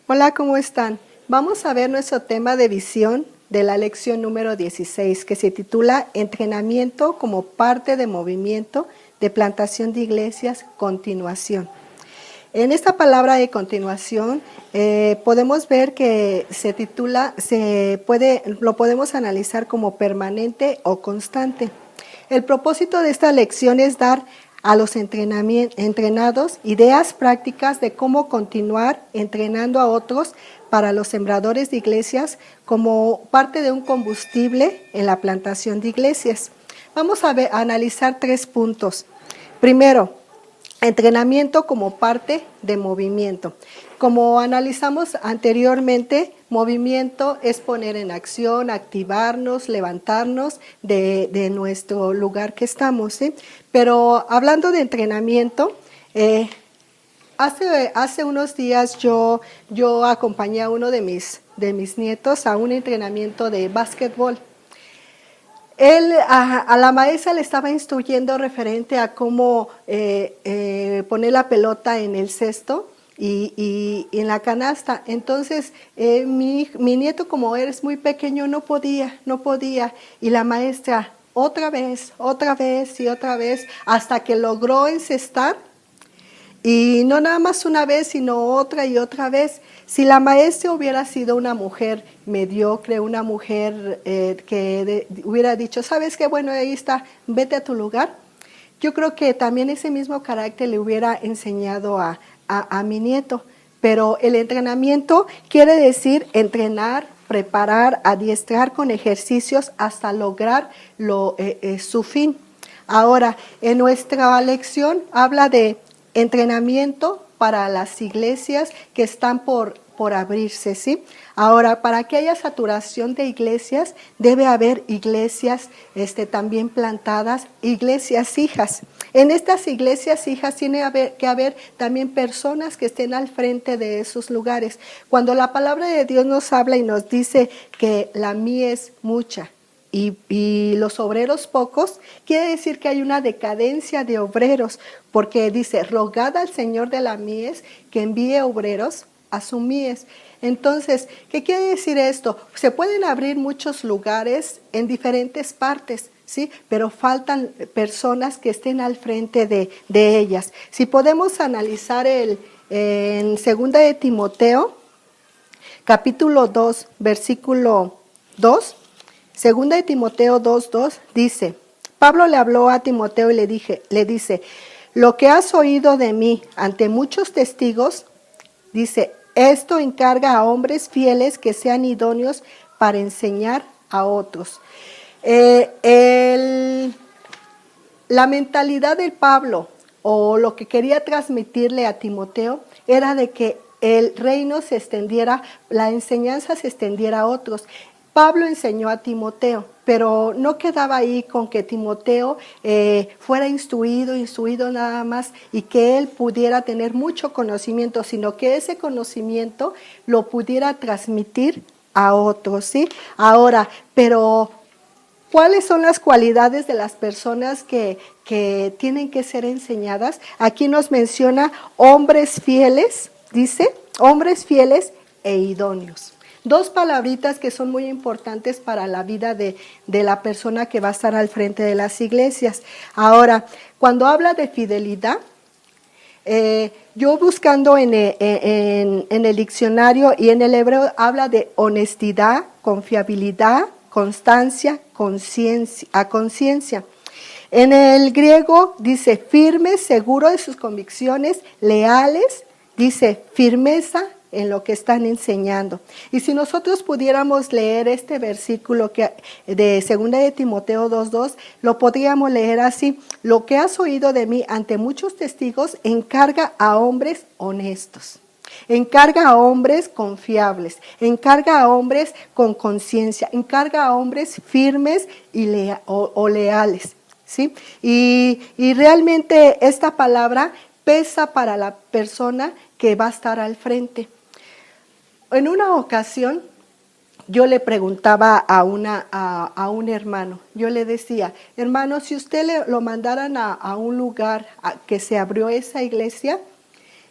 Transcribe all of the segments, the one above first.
Hola, ¿cómo están? Vamos a ver nuestro tema de visión de la lección número 16, que se titula Entrenamiento como parte de movimiento de plantación de iglesias, continuación. En esta palabra de continuación podemos ver que se titula, lo podemos analizar como permanente o constante. El propósito de esta lección es dar a los entrenados ideas prácticas de cómo continuar entrenando a otros para los sembradores de iglesias como parte de un combustible en la plantación de iglesias. Vamos a analizar 3 puntos. Primero, entrenamiento como parte de movimiento. Como analizamos anteriormente, movimiento es poner en acción, activarnos, levantarnos de nuestro lugar que estamos, ¿sí? Pero hablando de entrenamiento, hace unos días yo acompañé a uno de mis nietos a un entrenamiento de básquetbol. Él a la maestra le estaba instruyendo referente a cómo poner la pelota en el cesto y en la canasta. Entonces mi nieto, como es muy pequeño, no podía. Y la maestra otra vez y otra vez hasta que logró encestar. Y no nada más una vez, sino otra y otra vez. Si la maestra hubiera sido una mujer mediocre, una mujer que hubiera dicho, ¿sabes qué? Bueno, ahí está, vete a tu lugar. Yo creo que también ese mismo carácter le hubiera enseñado a mi nieto. Pero el entrenamiento quiere decir entrenar, preparar, adiestrar con ejercicios hasta lograr su fin. Ahora, en nuestra lección habla de entrenamiento para las iglesias que están por abrirse, ¿sí? Ahora, para que haya saturación de iglesias, debe haber iglesias también plantadas, iglesias hijas. En estas iglesias hijas tiene que haber también personas que estén al frente de esos lugares. Cuando la palabra de Dios nos habla y nos dice que la mies es mucha, y los obreros pocos, quiere decir que hay una decadencia de obreros, porque dice, rogad al Señor de la mies que envíe obreros a su mies. Entonces, ¿qué quiere decir esto? Se pueden abrir muchos lugares en diferentes partes, ¿sí? Pero faltan personas que estén al frente de ellas. Si podemos analizar en 2 de Timoteo, capítulo 2, versículo 2, Segunda de Timoteo 2:2 dice, Pablo le habló a Timoteo y le dice, lo que has oído de mí ante muchos testigos, dice, esto encarga a hombres fieles que sean idóneos para enseñar a otros. La mentalidad de Pablo, o lo que quería transmitirle a Timoteo, era de que el reino se extendiera, la enseñanza se extendiera a otros. Pablo enseñó a Timoteo, pero no quedaba ahí con que Timoteo fuera instruido nada más y que él pudiera tener mucho conocimiento, sino que ese conocimiento lo pudiera transmitir a otros, ¿sí? Ahora, pero ¿cuáles son las cualidades de las personas que tienen que ser enseñadas? Aquí nos menciona hombres fieles, dice, hombres fieles e idóneos. 2 palabritas que son muy importantes para la vida de la persona que va a estar al frente de las iglesias. Ahora, cuando habla de fidelidad, yo buscando en el diccionario y en el hebreo habla de honestidad, confiabilidad, constancia, conciencia. En el griego dice firme, seguro de sus convicciones, leales, dice firmeza en lo que están enseñando. Y si nosotros pudiéramos leer este versículo de 2 de Timoteo 2:2, lo podríamos leer así: lo que has oído de mí ante muchos testigos, encarga a hombres honestos, encarga a hombres confiables, encarga a hombres con conciencia, encarga a hombres firmes o leales, ¿sí? Y realmente esta palabra pesa para la persona que va a estar al frente. En una ocasión, yo le preguntaba a un hermano, yo le decía, hermano, si usted lo mandaran a un lugar que se abrió esa iglesia,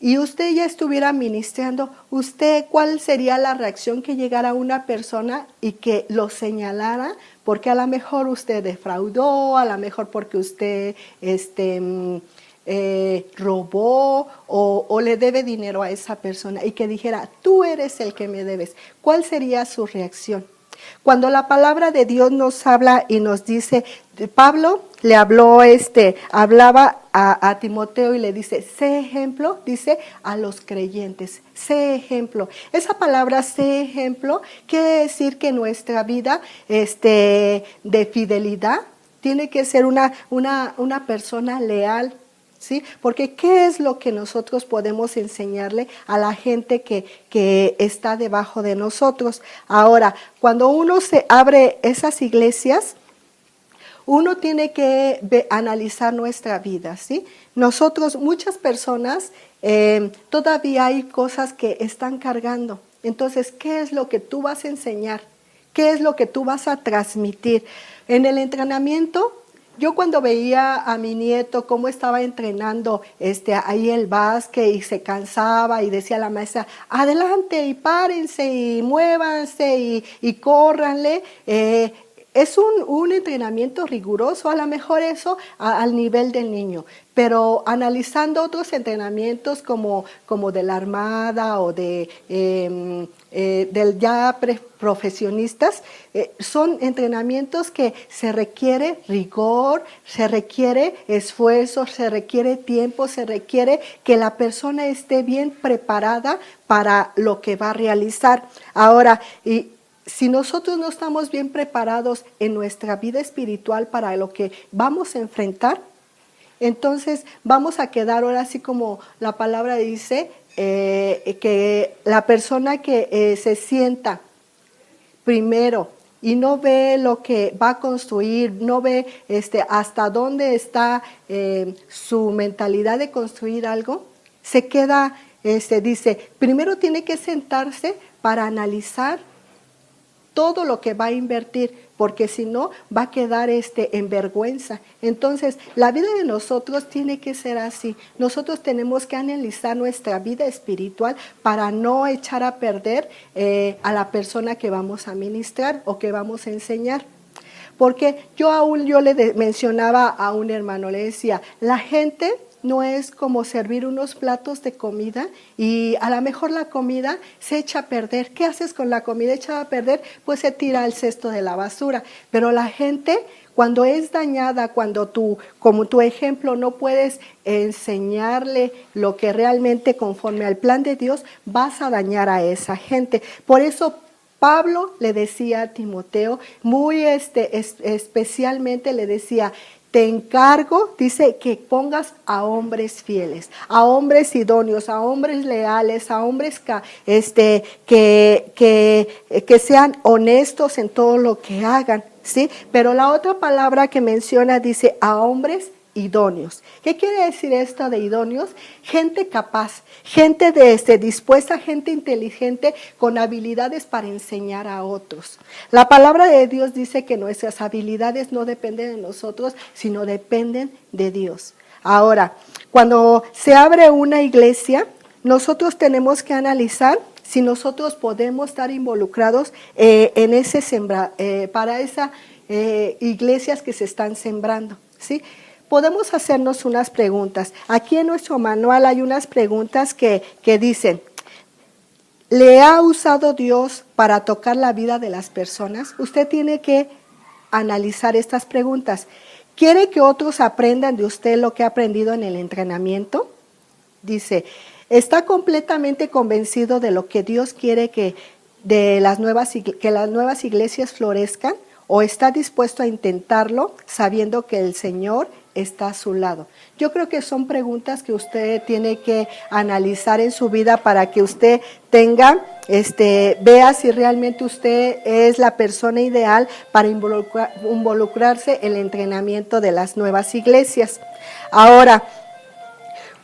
y usted ya estuviera ministrando, ¿usted cuál sería la reacción que llegara una persona y que lo señalara? Porque a lo mejor usted defraudó, a lo mejor porque usted robó o le debe dinero a esa persona y que dijera, tú eres el que me debes. ¿Cuál sería su reacción? Cuando la palabra de Dios nos habla y nos dice, Pablo le hablaba a Timoteo y le dice, sé ejemplo, dice a los creyentes, sé ejemplo. Esa palabra sé ejemplo quiere decir que nuestra vida de fidelidad tiene que ser una persona leal. ¿Sí? Porque ¿qué es lo que nosotros podemos enseñarle a la gente que está debajo de nosotros? Ahora, cuando uno se abre esas iglesias, uno tiene que analizar nuestra vida, ¿sí? Nosotros, muchas personas, todavía hay cosas que están cargando. Entonces, ¿qué es lo que tú vas a enseñar? ¿Qué es lo que tú vas a transmitir? En el entrenamiento, yo cuando veía a mi nieto cómo estaba entrenando ahí el básquet y se cansaba y decía la maestra, adelante y párense y muévanse y córranle, es un entrenamiento riguroso, a lo mejor eso al nivel del niño, pero analizando otros entrenamientos como de la Armada o del ya profesionistas, son entrenamientos que se requiere rigor, se requiere esfuerzo, se requiere tiempo, se requiere que la persona esté bien preparada para lo que va a realizar. Ahora, si nosotros no estamos bien preparados en nuestra vida espiritual para lo que vamos a enfrentar, entonces vamos a quedar ahora así como la palabra dice, que la persona que se sienta primero y no ve lo que va a construir, no ve hasta dónde está su mentalidad de construir algo, se queda, dice, primero tiene que sentarse para analizar todo lo que va a invertir, porque si no va a quedar en vergüenza. Entonces, la vida de nosotros tiene que ser así. Nosotros tenemos que analizar nuestra vida espiritual para no echar a perder a la persona que vamos a ministrar o que vamos a enseñar. Porque yo le mencionaba a un hermano, le decía, la gente no es como servir unos platos de comida y a lo mejor la comida se echa a perder. ¿Qué haces con la comida echada a perder? Pues se tira al cesto de la basura. Pero la gente, cuando es dañada, cuando tú, como tu ejemplo, no puedes enseñarle lo que realmente conforme al plan de Dios, vas a dañar a esa gente. Por eso Pablo le decía a Timoteo, muy especialmente le decía, te encargo, dice, que pongas a hombres fieles, a hombres idóneos, a hombres leales, a hombres que sean honestos en todo lo que hagan, ¿sí? Pero la otra palabra que menciona dice, a hombres idóneos. ¿Qué quiere decir esto de idóneos? Gente capaz, gente dispuesta, gente inteligente con habilidades para enseñar a otros. La palabra de Dios dice que nuestras habilidades no dependen de nosotros, sino dependen de Dios. Ahora, cuando se abre una iglesia, nosotros tenemos que analizar si nosotros podemos estar involucrados en ese para esas iglesias que se están sembrando, ¿sí? Podemos hacernos unas preguntas. Aquí en nuestro manual hay unas preguntas que dicen, ¿le ha usado Dios para tocar la vida de las personas? Usted tiene que analizar estas preguntas. ¿Quiere que otros aprendan de usted lo que ha aprendido en el entrenamiento? Dice, ¿está completamente convencido de lo que Dios quiere que las nuevas iglesias florezcan? ¿O está dispuesto a intentarlo sabiendo que el Señor está a su lado? Yo creo que son preguntas que usted tiene que analizar en su vida para que usted vea si realmente usted es la persona ideal para involucrarse en el entrenamiento de las nuevas iglesias. Ahora,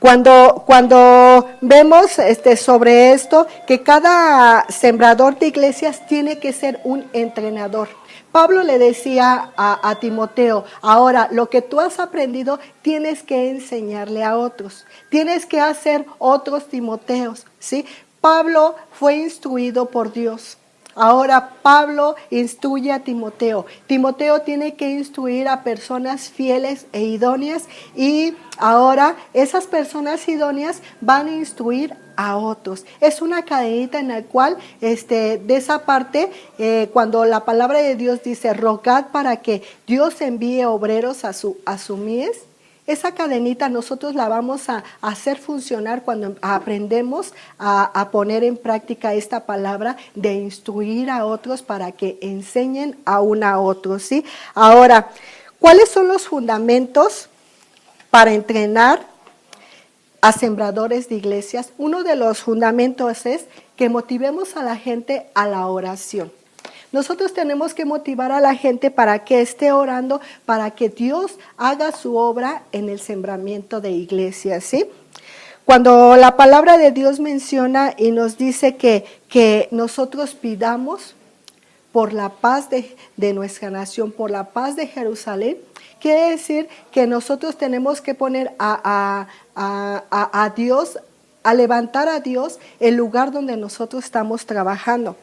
Cuando vemos sobre esto, que cada sembrador de iglesias tiene que ser un entrenador. Pablo le decía a Timoteo, ahora lo que tú has aprendido tienes que enseñarle a otros, tienes que hacer otros Timoteos, ¿sí? Pablo fue instruido por Dios. Ahora Pablo instruye a Timoteo. Timoteo tiene que instruir a personas fieles e idóneas y ahora esas personas idóneas van a instruir a otros. Es una cadenita en la cual de esa parte, cuando la palabra de Dios dice rogad para que Dios envíe obreros a su mies, esa cadenita nosotros la vamos a hacer funcionar cuando aprendemos a poner en práctica esta palabra de instruir a otros para que enseñen aún a otros, ¿sí? Ahora, ¿cuáles son los fundamentos para entrenar a sembradores de iglesias? Uno de los fundamentos es que motivemos a la gente a la oración. Nosotros tenemos que motivar a la gente para que esté orando, para que Dios haga su obra en el sembramiento de iglesias, ¿sí? Cuando la palabra de Dios menciona y nos dice que nosotros pidamos por la paz de nuestra nación, por la paz de Jerusalén, quiere decir que nosotros tenemos que poner a Dios, a levantar a Dios el lugar donde nosotros estamos trabajando.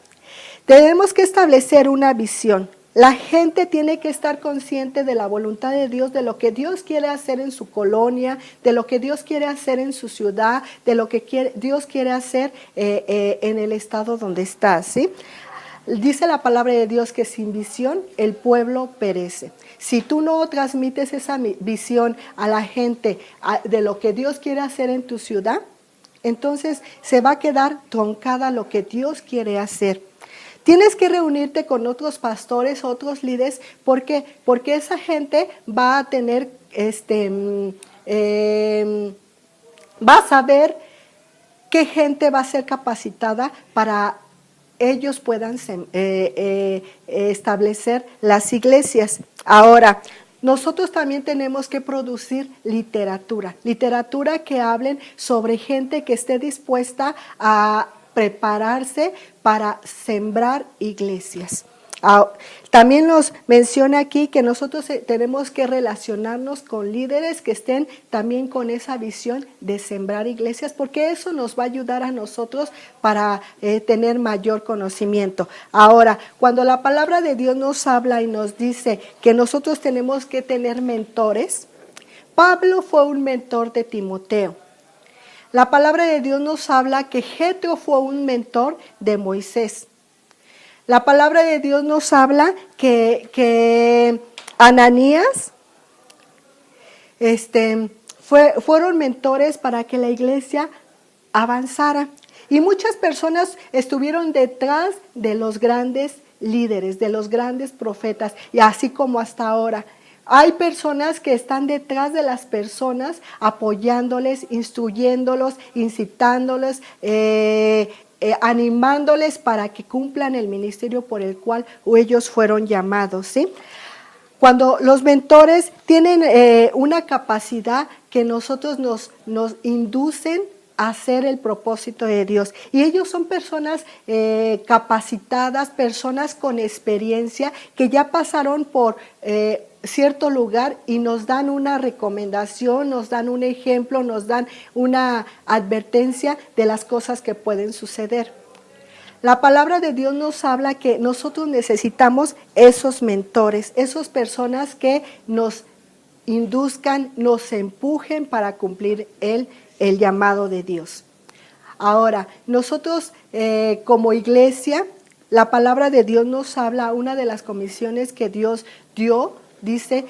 Tenemos que establecer una visión. La gente tiene que estar consciente de la voluntad de Dios, de lo que Dios quiere hacer en su colonia, de lo que Dios quiere hacer en su ciudad, de lo que Dios quiere hacer en el estado donde está, ¿sí? Dice la palabra de Dios que sin visión el pueblo perece. Si tú no transmites esa visión a la gente de lo que Dios quiere hacer en tu ciudad, entonces se va a quedar truncada lo que Dios quiere hacer. Tienes que reunirte con otros pastores, otros líderes, porque esa gente va a tener, va a saber qué gente va a ser capacitada para ellos puedan establecer las iglesias. Ahora, nosotros también tenemos que producir literatura que hablen sobre gente que esté dispuesta a prepararse para sembrar iglesias. También nos menciona aquí que nosotros tenemos que relacionarnos con líderes que estén también con esa visión de sembrar iglesias, porque eso nos va a ayudar a nosotros para tener mayor conocimiento. Ahora, cuando la palabra de Dios nos habla y nos dice que nosotros tenemos que tener mentores, Pablo fue un mentor de Timoteo. La palabra de Dios nos habla que Jetro fue un mentor de Moisés. La palabra de Dios nos habla que Ananías fueron mentores para que la iglesia avanzara. Y muchas personas estuvieron detrás de los grandes líderes, de los grandes profetas, y así como hasta ahora. Hay personas que están detrás de las personas apoyándoles, instruyéndolos, incitándoles, animándoles para que cumplan el ministerio por el cual ellos fueron llamados, ¿sí? Cuando los mentores tienen una capacidad que nosotros nos inducen a hacer el propósito de Dios. Y ellos son personas capacitadas, personas con experiencia que ya pasaron por cierto lugar y nos dan una recomendación, nos dan un ejemplo, nos dan una advertencia de las cosas que pueden suceder. La palabra de Dios nos habla que nosotros necesitamos esos mentores, esas personas que nos induzcan, nos empujen para cumplir el llamado de Dios. Ahora, nosotros como iglesia, la palabra de Dios nos habla, una de las comisiones que Dios dio, dice,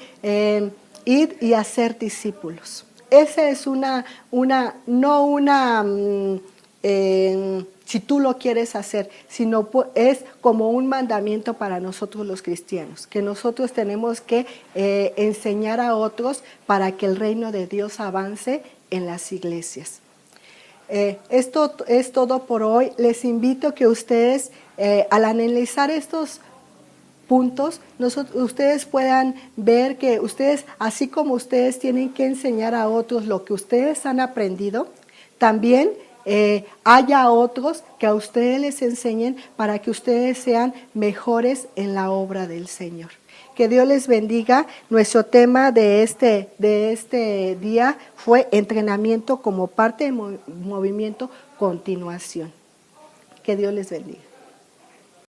id y hacer discípulos. Esa es si tú lo quieres hacer, sino es como un mandamiento para nosotros los cristianos, que nosotros tenemos que enseñar a otros para que el reino de Dios avance en las iglesias. Esto es todo por hoy. Les invito que ustedes, al analizar estos puntos, ustedes puedan ver que ustedes, así como ustedes tienen que enseñar a otros lo que ustedes han aprendido, también haya otros que a ustedes les enseñen para que ustedes sean mejores en la obra del Señor. Que Dios les bendiga. Nuestro tema de este día fue entrenamiento como parte del movimiento continuación. Que Dios les bendiga.